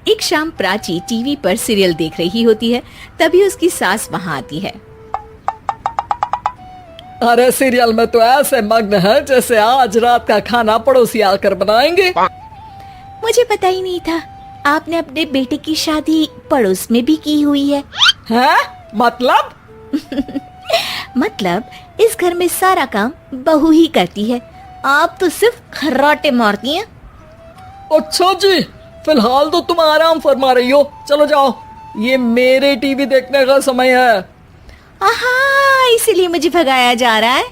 एक शाम प्राची टीवी पर सीरियल देख रही होती है। तभी उसकी सास वहाँ आती है। अरे सीरियल में तो ऐसे मग्न है जैसे आज रात का खाना पड़ोसी आकर बनाएंगे। मुझे पता ही नहीं था आपने अपने बेटे की शादी पड़ोस में भी की हुई है। हैं? मतलब? मतलब इस घर में सारा काम बहू ही करती है, आप तो सिर्फ खर्राटे मारती हैं। अच्छा जी, फिलहाल तो तुम आराम फरमा रही हो, चलो जाओ, ये मेरे टीवी देखने का समय है। आहा, इसीलिए मुझे भगाया जा रहा है।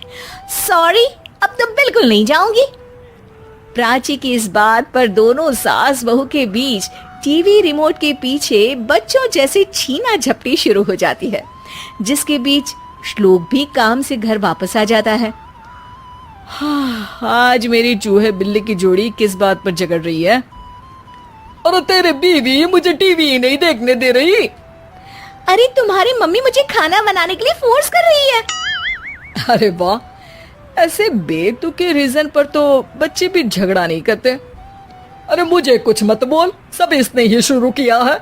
सॉरी, अब तो बिल्कुल नहीं जाऊंगी। प्राची की इस बात पर दोनों सास बहू के बीच टीवी रिमोट के पीछे बच्चों जैसे छीना झपटी शुरू हो जाती है, जिसके बीच श्लोक भी काम से घर वापस आ जाता है। आज मेरी चूहे बिल्ली की जोड़ी किस बात पर झगड़ रही है? अरे तेरे बीवी मुझे टीवी ही नहीं देखने दे रही। अरे तुम्हारी मम्मी मुझे खाना बनाने के लिए फोर्स कर रही है। अरे वाह, ऐसे बेतुके रीजन पर तो बच्चे भी झगड़ा नहीं करते। अरे मुझे कुछ मत बोल, सब इसने ही शुरू किया है।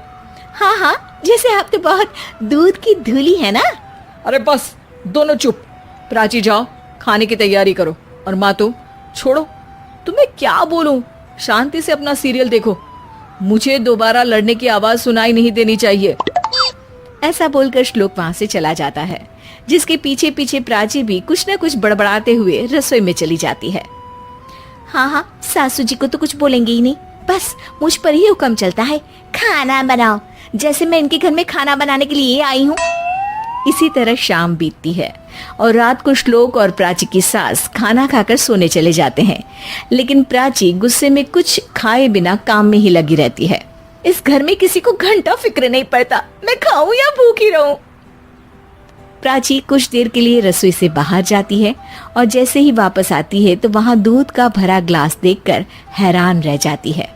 हाँ हाँ, जैसे आप तो बहुत दूध की धूली है ना। अरे बस दोनों चुप। प्राची जाओ, खाने की तैयारी करो। और माँ तुम छोड़ो, तुम्हें क्या बोलूं, शांति से अपना सीरियल देखो, मुझे दोबारा लड़ने की आवाज सुनाई नहीं देनी चाहिए। ऐसा बोलकर श्लोक वहां से चला जाता है, जिसके पीछे पीछे प्राची भी कुछ न कुछ बड़बड़ाते हुए रसोई में चली जाती है। हाँ हाँ, सासू जी को तो कुछ बोलेंगे ही नहीं, बस मुझ पर ही हुक्म चलता है, खाना बनाओ, जैसे मैं इनके घर में खाना बनाने के लिए आई हूँ। इसी तरह शाम बीतती है और रात को श्लोक और प्राची की सास खाना खाकर सोने चले जाते हैं, लेकिन प्राची गुस्से में कुछ खाए बिना काम में ही लगी रहती है। इस घर में किसी को घंटा फिक्र नहीं पड़ता, मैं खाऊं या भूखी रहूं। प्राची कुछ देर के लिए रसोई से बाहर जाती है और जैसे ही वापस आती है तो वहां दूध का भरा ग्लास देखकर हैरान रह जाती है।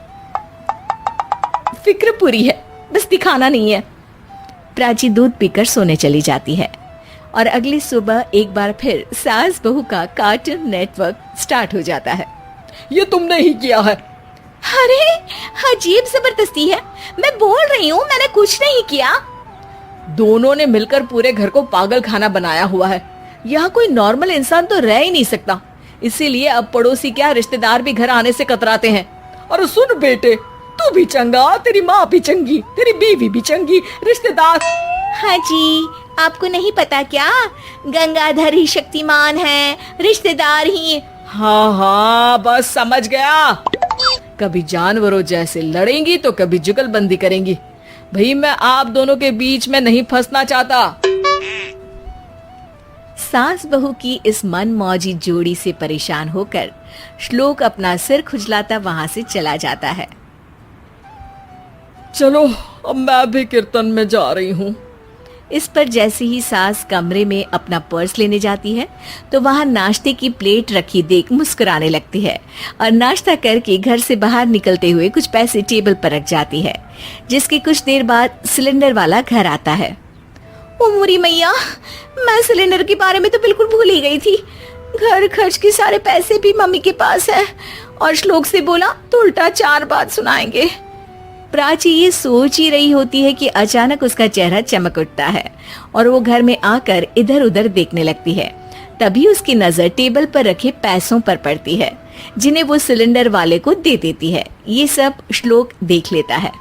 फिक्र पूरी है, बस दिखाना नहीं है। प्राची दूध पीकर सोने चली जाती है और अगली सुबह एक बार फिर सास बहू का कार्टून नेटवर्क स्टार्ट हो जाता है। ये तुमने ही किया है। अरे अजीब जबरदस्ती है, मैं बोल रही हूँ मैंने कुछ नहीं किया। दोनों ने मिलकर पूरे घर को पागल खाना बनाया हुआ है। यहाँ कोई नॉर्मल इंसान तो रह ही नहीं सकता, इसीलिए अब पड़ोसी क्या रिश्तेदार भी घर आने से कतराते हैं। और सुन बेटे, तू भी चंगा, तेरी माँ भी चंगी, तेरी बीवी भी चंगी, रिश्तेदार। हाँ जी, आपको नहीं पता क्या, गंगाधर ही शक्तिमान है, रिश्तेदार ही। हाँ हाँ, बस समझ गया। कभी जानवरों जैसे लड़ेंगी तो कभी जुगलबंदी करेंगी। भाई मैं आप दोनों के बीच में नहीं फंसना चाहता। सास बहू की इस मनमौजी जोड़ी से परेशान होकर श्लोक अपना सिर खुजलाता वहां से चला जाता है। चलो अब मैं भी कीर्तन में जा रही हूँ। इस पर जैसे ही सास कमरे में अपना पर्स लेने जाती है तो वहां नाश्ते की प्लेट रखी देख मुस्कुराने लगती है और नाश्ता करके घर से बाहर निकलते हुए कुछ पैसे टेबल पर रख जाती है, जिसके कुछ देर बाद सिलेंडर वाला घर आता है। ओ मुरी मैया, मैं सिलेंडर के बारे में तो बिल्कुल भूल ही गई थी। घर खर्च के सारे पैसे भी मम्मी के पास है और श्लोक से बोला तो उल्टा 4 बात सुनाएंगे। प्राची ये सोच ही रही होती है कि अचानक उसका चेहरा चमक उठता है और वो घर में आकर इधर उधर देखने लगती है। तभी उसकी नजर टेबल पर रखे पैसों पर पड़ती है, जिन्हें वो सिलेंडर वाले को दे देती है। ये सब श्लोक देख लेता है।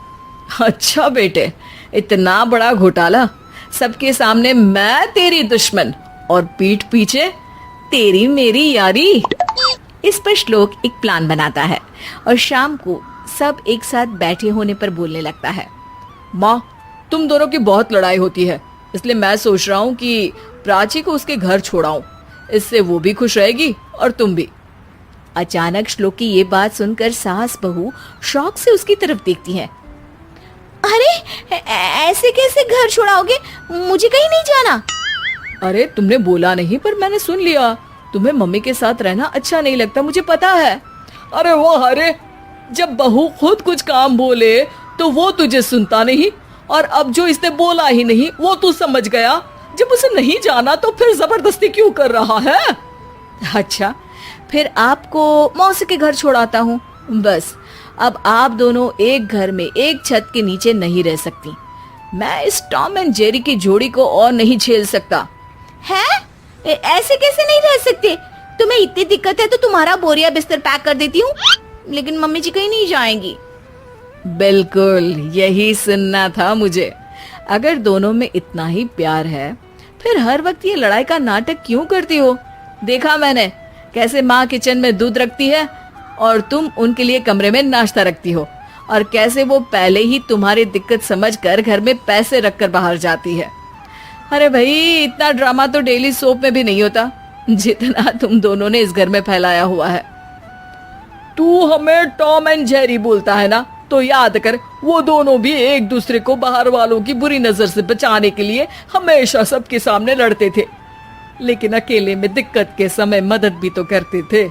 अच्छा बेटे, इतना बड़ा घोटाला, सबके सामने मैं तेरी दुश्मन और पीठ पीछे तेरी मेरी यारी। इस पर श्लोक एक प्लान बनाता है और शाम को सब एक साथ बैठे होने पर बोलने लगता है। माँ, तुम दोनों की बहुत लड़ाई होती है, इसलिए मैं सोच रहा हूँ कि प्राची को उसके घर छोड़ाऊं, इससे वो भी खुश रहेगी और तुम भी। अचानक श्लोक की ये बात सुनकर सास बहू शौक से उसकी तरफ देखती हैं। अरे ऐसे कैसे घर छोड़ाओगे, मुझे कहीं नहीं जाना। अरे तुमने बोला नहीं पर मैंने सुन लिया, तुम्हें मम्मी के साथ रहना अच्छा नहीं लगता, मुझे पता है। अरे वाह, अरे जब बहू खुद कुछ काम बोले तो वो तुझे सुनता नहीं, और अब जो इसने बोला ही नहीं वो तू समझ गया। जब उसे नहीं जाना तो फिर जबरदस्ती क्यों कर रहा है? अच्छा, फिर आपको मौसी के घर छोड़ाता हूँ, बस अब आप दोनों एक घर में एक छत के नीचे नहीं रह सकती। मैं इस टॉम एंड जेरी की जोड़ी को और नहीं झेल सकता। है? ऐसे कैसे नहीं रह सकते? तुम्हें इतनी दिक्कत है तो तुम्हारा बोरिया बिस्तर पैक कर देती हूँ, लेकिन मम्मी जी कहीं नहीं जाएंगी। बिल्कुल यही सुनना था मुझे। अगर दोनों में इतना ही प्यार है फिर हर वक्त ये लड़ाई का नाटक क्यों करती हो? देखा मैंने कैसे माँ किचन में दूध रखती है और तुम उनके लिए कमरे में नाश्ता रखती हो, और कैसे वो पहले ही तुम्हारी दिक्कत समझकर घर में पैसे रखकर बाहर जाती है। अरे भाई, इतना ड्रामा तो डेली सोप में भी नहीं होता जितना तुम दोनों ने इस घर में फैलाया हुआ है। तू हमें टॉम एंड जेरी बोलता है ना, तो याद कर वो दोनों भी एक दूसरे को बाहर वालों की बुरी नजर से बचाने के लिए हमेशा सबके सामने लड़ते थे, लेकिन अकेले में दिक्कत के समय मदद भी तो करते थे।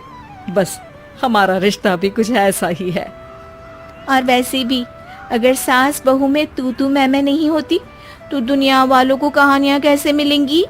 बस हमारा रिश्ता भी कुछ ऐसा ही है। और वैसे भी अगर सास बहू में तू मैं नहीं होती तो दुनिया वालों को कहानियां कैसे मिलेंगी?